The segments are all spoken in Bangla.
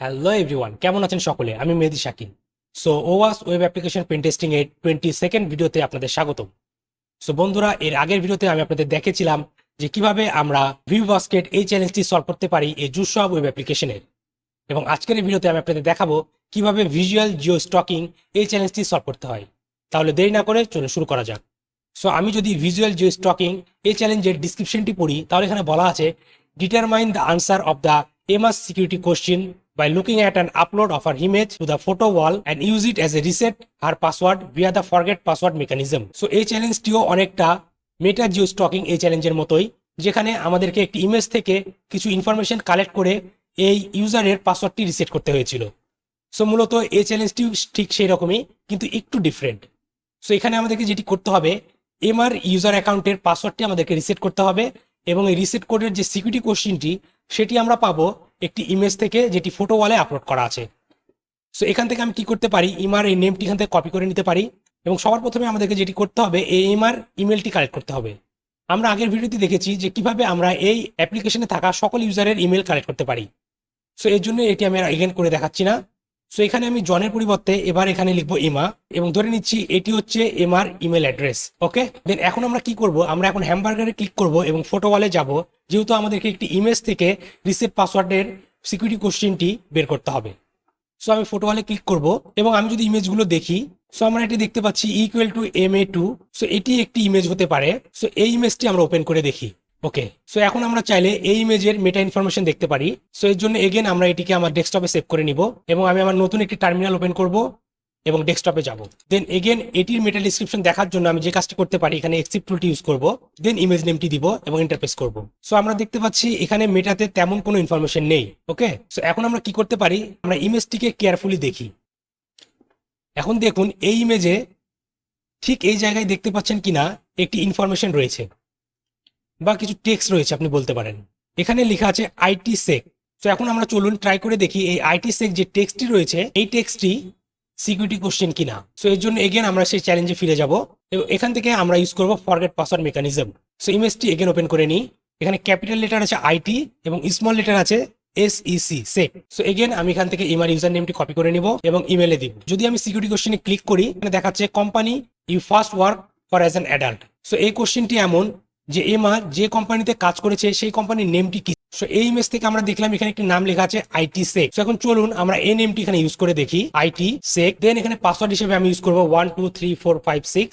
হ্যালো এভরিওয়ান, কেমন আছেন সকলে? আমি মেহেদীশাকিল। সো ওওয়াস্প ওয়েব অ্যাপ্লিকেশন পেনটেস্টিং এর 22nd ভিডিওতে আপনাদের স্বাগতম। সো বন্ধুরা, এর আগের ভিডিওতে আমি আপনাদের দেখেছিলাম যে কিভাবে আমরা ভিউ বাস্কেট এই চ্যালেঞ্জটি সলভ করতে পারি এই জুসব ওয়েব অ্যাপ্লিকেশনের, এবং আজকের এই ভিডিওতে আমি আপনাদের দেখাবো কিভাবে ভিজুয়াল জিও স্টকিং এই চ্যালেঞ্জটি সলভ করতে হয়। তাহলে দেরি না করে চলুন শুরু করা যাক। সো আমি যদি ভিজুয়াল জিও স্টকিং এই চ্যালেঞ্জের ডিসক্রিপশনটি পড়ি, তাহলে এখানে বলা আছে determine the answer of the এমআস security question by looking at an upload of her image to the photo wall and use it as a reset her password via the forget password mechanism. So এই চ্যালেঞ্জটিও অনেকটা মেটা জিও স্টকিং এই চ্যালেঞ্জের মতোই, যেখানে আমাদেরকে একটি ইমেজ থেকে কিছু ইনফরমেশন কালেক্ট করে এই ইউজারের পাসওয়ার্ডটি রিসেট করতে হয়েছিল। সো মূলত এই চ্যালেঞ্জটিও ঠিক সেই রকমই, কিন্তু একটু ডিফারেন্ট। সো এখানে আমাদেরকে যেটি করতে হবে, এমআর ইউজার অ্যাকাউন্টের পাসওয়ার্ডটি আমাদেরকে রিসেট করতে হবে, এবং এই রিসেট কোডের যে সিকিউরিটি কোশ্চেনটি সেটি আমরা পাবো একটি ইমেজ থেকে, যেটি ফটো ওয়ালে আপলোড করা আছে। সো এখান থেকে আমি কি করতে পারি, ইমার এই নেমটি এখান থেকে কপি করে নিতে পারি, এবং সবার প্রথমে আমাদেরকে যেটি করতে হবে, এই ইমার ইমেলটি কালেক্ট করতে হবে। আমরা আগের ভিডিওতে দেখেছি যে কিভাবে আমরা এই অ্যাপ্লিকেশনে থাকা সকল ইউজারের ইমেল কালেক্ট করতে পারি। সো এর জন্য এটি আমি এগেন করে দেখাচ্ছি না। সো এখানে আমি জনের পরিবর্তে এবার এখানে লিখবো এমা, এবং ধরে নিচ্ছি এটি হচ্ছে এমার ইমেল অ্যাড্রেস। ওকে, দেন এখন আমরা কি করব, আমরা এখন হ্যামবার্গারে ক্লিক করব এবং ফটো ওয়ালে যাব, যেহেতু আমাদেরকে একটি ইমেজ থেকে রিসেট পাসওয়ার্ডের সিকিউরিটি কোশ্চেনটি বের করতে হবে। সো আমি ফটো ওয়ালে ক্লিক করব, এবং আমি যদি ইমেজগুলো দেখি, সো আমরা এটি দেখতে পাচ্ছি ইকুয়াল টু MA2। সো এটি একটি ইমেজ হতে পারে। সো এই ইমেজটি আমরা ওপেন করে দেখি। ওকে, সো এখন আমরা চাইলে এই ইমেজের মেটা ইনফরমেশন দেখতে পারি। সো এর জন্য এগেন আমরা এটিকে আমার ডেস্কটপে সেভ করে নিব, এবং আমি আমার নতুন একটি টার্মিনাল ওপেন করব এবং ডেস্কটপে যাব। দেন এগেন এটির মেটা ডিসক্রিপশন দেখার জন্য আমি যে কাজটি করতে পারি, এখানে এক্সিপ টুলটি ইউজ করব, দেন ইমেজ নেমটি দিব এবং ইন্টারফেস করব। সো আমরা দেখতে পাচ্ছি এখানে মেটাতে তেমন কোনো ইনফরমেশন নেই। ওকে, সো এখন আমরা কি করতে পারি, আমরা ইমেজটিকে কেয়ারফুলি দেখি। এখন দেখুন এই ইমেজে ঠিক এই জায়গায় দেখতে পাচ্ছেন কিনা একটি ইনফরমেশন রয়েছে, বা কিছু টেক্সট রয়েছে আপনি বলতে পারেন। এখানে লেখা আছে আইটি সেক। তো এখন আমরা চলুন ট্রাই করে দেখি এই আইটি সেক যে টেক্সটটি রয়েছে, এই টেক্সটটি সিকিউরিটি কোশ্চেন কিনা। সো এর জন্য এগেন আমরা সেই চ্যালেঞ্জে ফিরে যাব, এবং এখান থেকে আমরা ইউজ করব ফরগেট পাসওয়ার্ড মেকানিজম। সো ইমেজটি এগেন ওপেন করে নিই। এখানে ক্যাপিটাল লেটার আছে আইটি এবং স্মল লেটার আছে SEC সেক। সো এগেন আমি এখান থেকে ইমার ইউজার নেমটি কপি করে নিব এবং ইমেলে দিব। যদি আমি সিকিউরিটি কোশ্চেনে ক্লিক করি, এখানে দেখাচ্ছে company you first work for as an adult. So এই কোশ্চেনটি এমন যে এমা যে কোম্পানিতে কাজ করেছে সেই কোম্পানির নেমটি কি। সো এই ইমেজ থেকে আমরা দেখলাম এখানে একটি নাম লেখা আছে আইটি সেক। সো এখন চলুন আমরা এই নেমটি এখানে ইউজ করে দেখি, আইটি সেক। দেন এখানে পাসওয়ার্ড হিসেবে আমি ইউজ করবো 123456,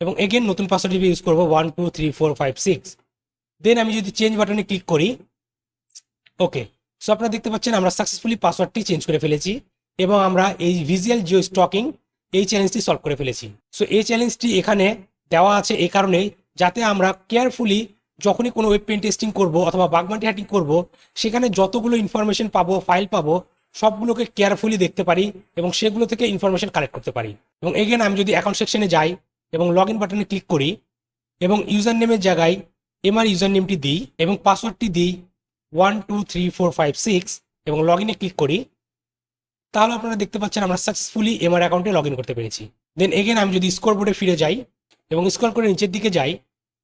এবং এগেন নতুন পাসওয়ার্ড হিসেবে ইউজ করবো 123456। দেন আমি যদি চেঞ্জ বাটনে ক্লিক করি, ওকে, সো আপনারা দেখতে পাচ্ছেন আমরা সাকসেসফুলি পাসওয়ার্ডটি চেঞ্জ করে ফেলেছি, এবং আমরা এই ভিজুয়াল জিও স্টকিং এই চ্যালেঞ্জটি সলভ করে ফেলেছি। সো এই চ্যালেঞ্জটি এখানে দেওয়া আছে এই কারণেই, যাতে আমরা কেয়ারফুলি যখনই কোনো ওয়েব পেন টেস্টিং করবো অথবা বাগ বাউন্টি হান্টিং করবো, সেখানে যতগুলো ইনফরমেশন পাবো, ফাইল পাবো, সবগুলোকে কেয়ারফুলি দেখতে পারি এবং সেগুলো থেকে ইনফরমেশন কালেক্ট করতে পারি। এবং এগেন আমি যদি অ্যাকাউন্ট সেকশনে যাই এবং লগ ইন বাটনে ক্লিক করি, এবং ইউজার নেমের জায়গায় এমআর ইউজার নেমটি দিই এবং পাসওয়ার্ডটি দিই 123456, এবং লগ ইনে ক্লিক করি, তাহলে আপনারা দেখতে পাচ্ছেন আমরা সাকসেসফুলি এমআর অ্যাকাউন্টে লগ ইন করতে পেরেছি। দেন এগেন আমি যদি স্কোর বোর্ডে ফিরে যাই এবং স্ক্রল করে নিচের দিকে যাই,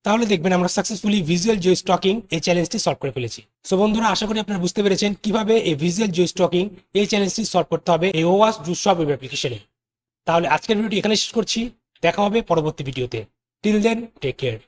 তাহলে দেখবেন আমরা সাকসেসফুলি ভিজুয়াল জিও স্টকিং এই চ্যালেঞ্জটি সলভ করে ফেলেছি। সো বন্ধুরা, আশা করি আপনারা বুঝতে পেরেছেন কিভাবে এই ভিজুয়াল জিও স্টকিং এই চ্যালেঞ্জটি সলভ করতে হবে এই ওওয়াস্প জুসব ওয়েব অ্যাপ্লিকেশনে। তাহলে আজকের ভিডিওটি এখানে শেষ করছি, দেখা হবে পরবর্তী ভিডিওতে। Till then, take care.